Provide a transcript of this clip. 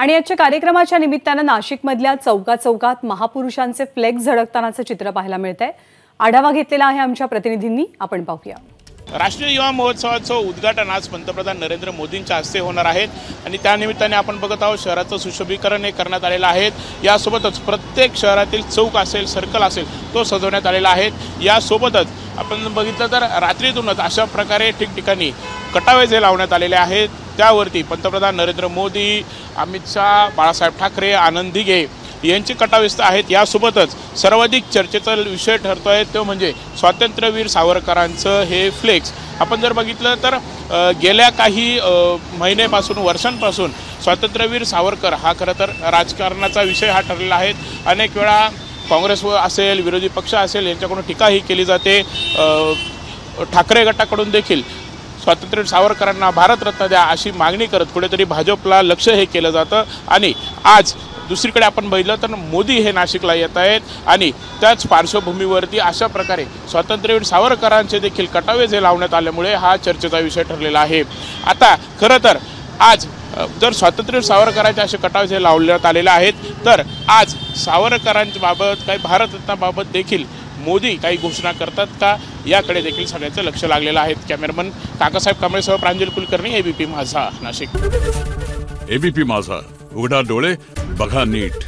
आणि आजच्या कार्यक्रमाच्या निमित्तानं नाशिकमधल्या चौकात महापुरुषांचे फ्लेक्स झळकतानाचं चित्र पाहायला मिळतंय। आढावा घेतलेला आहे आमच्या प्रतिनिधींनी, आपण पाहूया। राष्ट्रीय युवा महोत्सवाचं उद्घाटन आज पंतप्रधान नरेंद्र मोदींच्या हस्ते होणार आहे आणि त्या निमित्ताने आपण बघत आहोत शहराचं सुशोभीकरण करण्यात आलेलं आहे। यासोबतच प्रत्येक शहरातील चौक असेल, सर्कल असेल तो सजवण्यात आलेला आहे। यासोबतच आपण बघितलं तर रात्रीतूनच अशा प्रकारे ठिकठिकाणी कटावे जे लावण्यात आलेले आहेत त्यावरती पंतप्रधान नरेंद्र मोदी, अमित शाह, बाळासाहेब ठाकरे, आनंद दिघे यांची कटाविस्त आहेत। यासोबतच सर्वाधिक चर्चेचा विषय ठरतोय तो म्हणजे स्वातंत्र्यवीर सावरकरांचं हे फ्लेक्स। आपण जर बघितलं तर गेल्या काही महिन्यापासून, वर्षांपासून स्वातंत्र्यवीर सावरकर हा खरं तर राजकारणाचा विषय हा ठरलेला आहे। अनेक वेळा काँग्रेस असेल, विरोधी पक्ष असेल यांच्याकडून टीकाही केली जाते। ठाकरे गटाकडून देखील स्वातंत्र्यवीर सावरकरांना भारतरत्न द्या अशी मागणी करत कुठेतरी भाजपला लक्ष हे केलं जातं। आणि आज दुसरीकडे आपण बघितलं तर मोदी हे नाशिकला येत आहेत आणि त्याच पार्श्वभूमीवरती अशा प्रकारे स्वातंत्र्यवीर सावरकरांचे देखील कटावे जे लावण्यात आल्यामुळे हा चर्चेचा विषय ठरलेला आहे। आता खरं तर आज जर स्वातंत्र्यवीर सावरकरांचे असे कटावे जे लावण्यात आलेले आहेत तर आज सावरकरांच्या बाबत काही भारतरत्नाबाबत देखील मोदी काही घोषणा करतात का याकडे देखील सगळ्यांचं लक्ष लागलेलं आहे। कॅमेरामन काकासाहेब कांबळेसह प्रांजल कुलकर्णी, एबीपी माझा, नाशिक। एबीपी माझा, उघडा डोळे बघा नीट।